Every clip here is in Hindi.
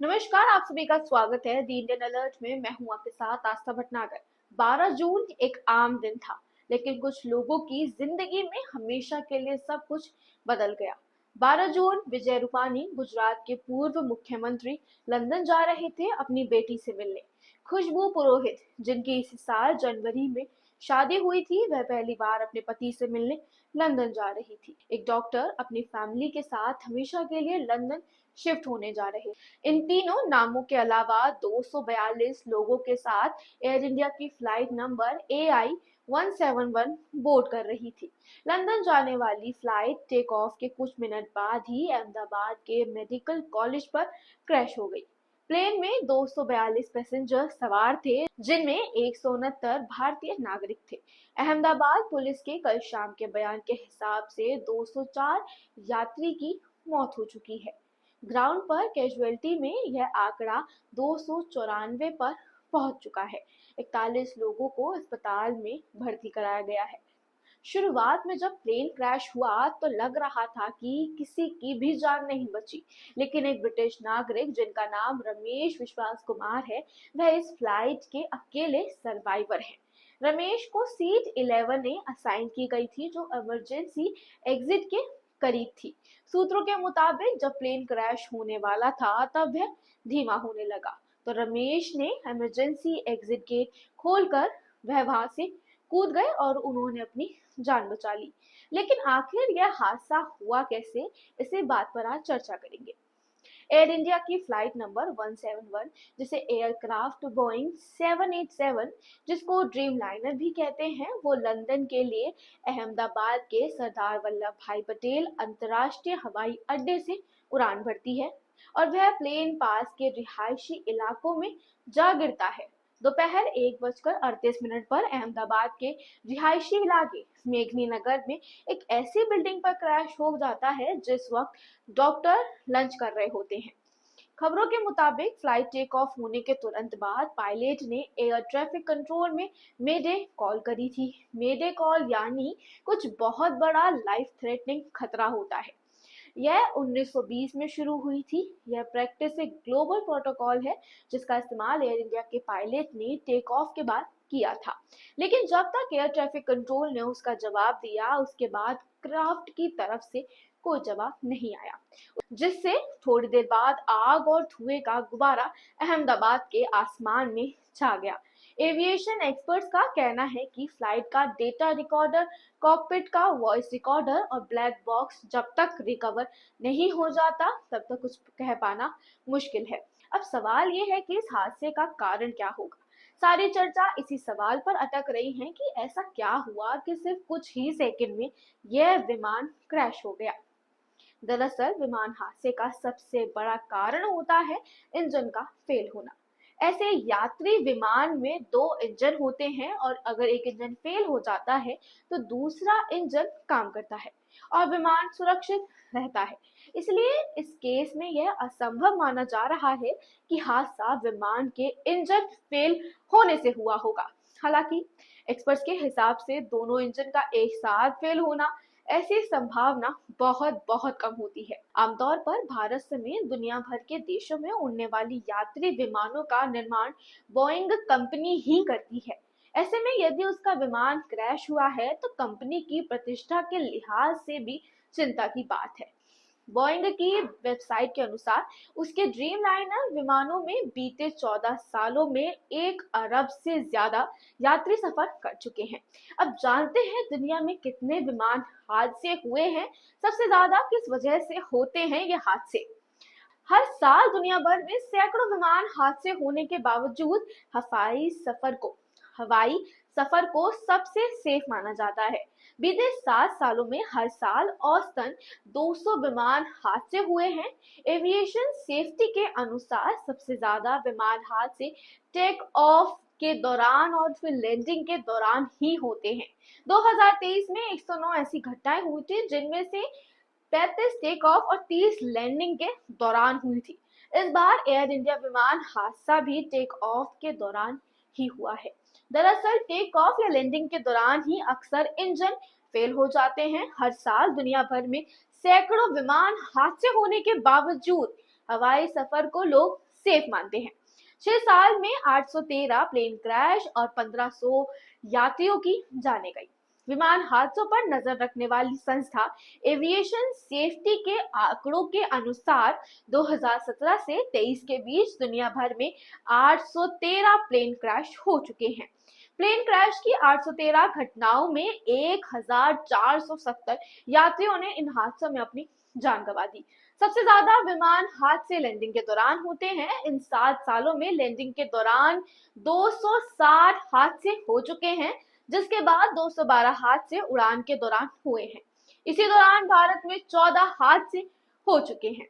नमस्कार, आप सभी का स्वागत है दी इंडियन अलर्ट में। मैं हूं आपके साथ आस्था भटनागर। 12 जून एक आम दिन था, लेकिन कुछ लोगों की जिंदगी में हमेशा के लिए सब कुछ बदल गया। 12 जून विजय रूपानी, गुजरात के पूर्व मुख्यमंत्री, लंदन जा रहे थे अपनी बेटी से मिलने। खुशबू पुरोहित, जिनकी इस साल जनवरी में शादी हुई थी, वह पहली बार अपने पति से मिलने लंदन जा रही थी। एक डॉक्टर अपनी फैमिली के साथ हमेशा के लिए लंदन शिफ्ट होने जा रहे। इन तीनों नामों के अलावा 242 लोगों के साथ एयर इंडिया की फ्लाइट नंबर AI 171 बोर्ड कर रही थी। लंदन जाने वाली फ्लाइट टेक ऑफ के कुछ मिनट बाद ही अहमदाबाद के मेडिकल कॉलेज पर क्रैश हो गई। प्लेन में 242 पैसेंजर सवार थे, जिनमें 169 भारतीय नागरिक थे। अहमदाबाद पुलिस के कल शाम के बयान के हिसाब से 204 यात्री की मौत हो चुकी है। ग्राउंड पर कैजुअलिटी में यह आंकड़ा 294 पर पहुंच चुका है। 41 लोगों को अस्पताल में भर्ती कराया गया है। शुरुआत में जब प्लेन क्रैश हुआ तो लग रहा था कि किसी की भी जान नहीं बची, लेकिन एक ब्रिटिश नागरिक जिनका नाम रमेश विश्वास कुमार है, वह इस फ्लाइट के अकेले सर्वाइवर हैं। रमेश को सीट 11 असाइन की गई थी, जो इमरजेंसी एग्जिट के करीब थी। सूत्रों के मुताबिक जब प्लेन क्रैश होने वाला था तब वह धीमा होने लगा, तो रमेश ने इमरजेंसी एग्जिट गेट खोलकर वह वहां से कूद गए और उन्होंने अपनी जान बचा ली। लेकिन आखिर यह हादसा हुआ कैसे, इसी बात पर आज चर्चा करेंगे। एयर इंडिया की फ्लाइट नंबर 171, जिसे एयरक्राफ्ट बोइंग 787, जिसको ड्रीम लाइनर भी कहते हैं, वो लंदन के लिए अहमदाबाद के सरदार वल्लभ भाई पटेल अंतर्राष्ट्रीय हवाई अड्डे से उड़ान भरती है और वह प्लेन पास के रिहायशी इलाकों में जा गिरता है। दोपहर 1:38 पर अहमदाबाद के रिहायशी इलाके मेघनी नगर में एक ऐसी बिल्डिंग पर क्रैश हो जाता है जिस वक्त डॉक्टर लंच कर रहे होते हैं। खबरों के मुताबिक फ्लाइट टेक ऑफ होने के तुरंत बाद पायलट ने एयर ट्रैफिक कंट्रोल में मेडे कॉल करी थी। मेडे कॉल यानी कुछ बहुत बड़ा लाइफ थ्रेटनिंग खतरा होता है। यह 1920 में शुरू हुई थी। यह प्रैक्टिस एक ग्लोबल प्रोटोकॉल है जिसका इस्तेमाल एयर इंडिया के पायलट ने टेक ऑफ के बाद किया था। लेकिन जब तक एयर ट्रैफिक कंट्रोल ने उसका जवाब दिया, उसके बाद क्राफ्ट की तरफ से कोई जवाब नहीं आया, जिससे थोड़ी देर बाद आग और धुएं का गुब्बारा अहमदाबाद के आसमान में छा गया। एविएशन एक्सपर्ट्स का कहना है कि फ्लाइट का डेटा रिकॉर्डर, कॉकपिट का वॉइस रिकॉर्डर और ब्लैक बॉक्स जब तक रिकवर नहीं हो जाता तब तक कुछ कह पाना मुश्किल है। अब सवाल ये है कि इस हादसे का कारण क्या होगा। सारी चर्चा इसी सवाल पर अटक रही है कि ऐसा क्या हुआ कि सिर्फ कुछ ही सेकंड में यह विमान क्रैश हो गया। दरअसल विमान हादसे का सबसे बड़ा कारण होता है इंजन का फेल होना। ऐसे यात्री विमान में दो इंजन होते हैं और अगर एक इंजन फेल हो जाता है तो दूसरा इंजन काम करता है और विमान सुरक्षित रहता है। इसलिए इस केस में यह असंभव माना जा रहा है कि हादसा विमान के इंजन फेल होने से हुआ होगा। हालांकि एक्सपर्ट्स के हिसाब से दोनों इंजन का एक साथ फेल होना, ऐसी संभावना बहुत बहुत कम होती है। आमतौर पर भारत समेत दुनिया भर के देशों में उड़ने वाली यात्री विमानों का निर्माण बोइंग कंपनी ही करती है। ऐसे में यदि उसका विमान क्रैश हुआ है तो कंपनी की प्रतिष्ठा के लिहाज से भी चिंता की बात है। बोइंग की वेबसाइट के अनुसार उसके ड्रीम लाइनर विमानों में बीते 14 सालों में 1 अरब से ज्यादा यात्री सफर कर चुके हैं। अब जानते हैं दुनिया में कितने विमान हादसे हुए हैं, सबसे ज्यादा किस वजह से होते हैं ये हादसे। हर साल दुनिया भर में सैकड़ों विमान हादसे होने के बावजूद हवाई सफर को सबसे सेफ माना जाता है। बीते 7 सालों में हर साल औसतन 200 विमान हादसे हुए हैं। एविएशन सेफ्टी के अनुसार सबसे ज्यादा विमान हादसे टेक ऑफ के दौरान और फिर लैंडिंग के दौरान ही होते हैं। 2023 में 109 ऐसी घटनाएं हुई थी, जिनमें से 35 टेक ऑफ और 30 लैंडिंग के दौरान हुई थी। इस बार एयर इंडिया विमान हादसा भी टेक ऑफ के दौरान ही हुआ है। दरअसल टेक ऑफ या लैंडिंग के दौरान ही अक्सर इंजन फेल हो जाते हैं। हर साल दुनिया भर में सैकड़ों विमान हादसे होने के बावजूद हवाई सफर को लोग सेफ मानते हैं। 6 साल में 813 प्लेन क्रैश और 1500 यात्रियों की जाने गई। विमान हादसों पर नजर रखने वाली संस्था एविएशन सेफ्टी के आंकड़ों के अनुसार 2017 से 23 के बीच दुनिया भर में 813 प्लेन क्रैश हो चुके हैं। प्लेन क्रैश की 813 घटनाओं में 1470 यात्रियों ने इन हादसों में अपनी जान गंवा दी। सबसे ज्यादा विमान हादसे लैंडिंग के दौरान होते हैं। इन 7 सालों में लैंडिंग के दौरान 260 हादसे हो चुके हैं, जिसके बाद 212 हादसे उड़ान के दौरान हुए हैं। इसी दौरान भारत में 14 हादसे हो चुके हैं।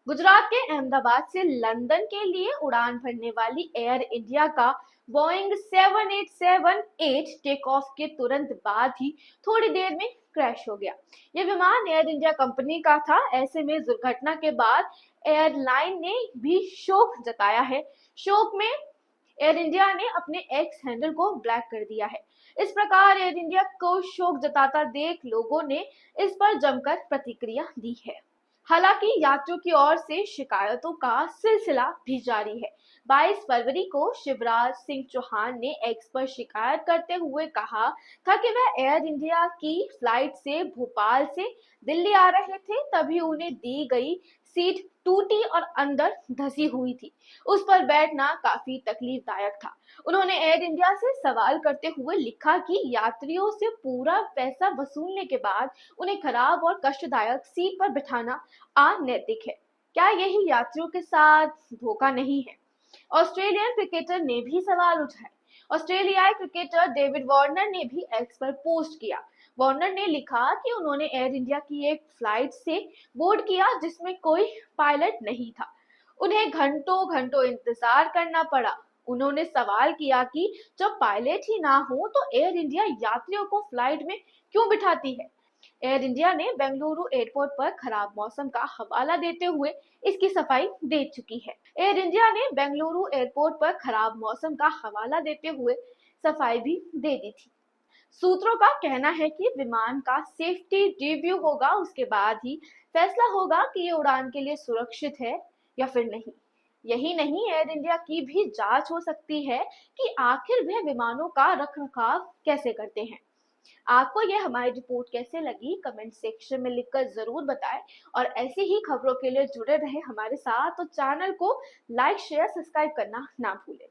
गुजरात के अहमदाबाद से लंदन के लिए उड़ान भरने वाली एयर इंडिया का बोइंग 7878 टेक ऑफ के तुरंत बाद ही थोड़ी देर में क्रैश हो गया। यह विमान एयर इंडिया कंपनी का था। ऐसे में दुर्घटना के बाद एयरलाइन ने भी शोक जताया है। शोक में एयर इंडिया ने अपने एक्स हैंडल को ब्लैक कर दिया है। इस प्रकार एयर इंडिया को शोक जताता देख लोगों ने इस पर जमकर प्रतिक्रिया दी है। हालांकि यात्रियों की ओर से शिकायतों का सिलसिला भी जारी है। 22 फरवरी को शिवराज सिंह चौहान ने एक्स पर शिकायत करते हुए कहा था कि वह एयर इंडिया की फ्लाइट से भोपाल से दिल्ली आ रहे थे, तभी उन्हें दी गई सीट टूटी और अंदर धसी हुई थी। उस पर बैठना काफी तकलीफदायक था। उन्होंने एयर इंडिया से सवाल करते हुए लिखा कि यात्रियों से पूरा पैसा वसूलने के बाद उन्हें खराब और कष्टदायक सीट पर बिठाना अनैतिक है। क्या यही यात्रियों के साथ धोखा नहीं है? ऑस्ट्रेलियन क्रिकेटर ने भी सवाल उठाए। ऑस्ट्रेलियाई क्रिकेटर डेविड वार्नर ने भी एक्स पर पोस्ट किया। वार्नर ने लिखा कि उन्होंने एयर इंडिया की एक फ्लाइट से बोर्ड किया जिसमें कोई पायलट नहीं था। उन्हें घंटों घंटों इंतजार करना पड़ा। उन्होंने सवाल किया कि जब पायलट ही ना हो तो एयर इंडिया यात्रियों को फ्लाइट में क्यों बिठाती है। एयर इंडिया ने बेंगलुरु एयरपोर्ट पर खराब मौसम का हवाला देते हुए इसकी सफाई दे चुकी है। एयर इंडिया ने बेंगलुरु एयरपोर्ट पर खराब मौसम का हवाला देते हुए सफाई भी दे दी थी। सूत्रों का कहना है कि विमान का सेफ्टी रिव्यू होगा, उसके बाद ही फैसला होगा कि ये उड़ान के लिए सुरक्षित है या फिर नहीं। यही नहीं, एयर इंडिया की भी जांच हो सकती है कि आखिर वह विमानों का रखरखाव कैसे करते हैं। आपको यह हमारी रिपोर्ट कैसे लगी कमेंट सेक्शन में लिखकर जरूर बताएं और ऐसी ही खबरों के लिए जुड़े रहे हमारे साथ। तो चैनल को लाइक शेयर सब्सक्राइब करना ना भूलें।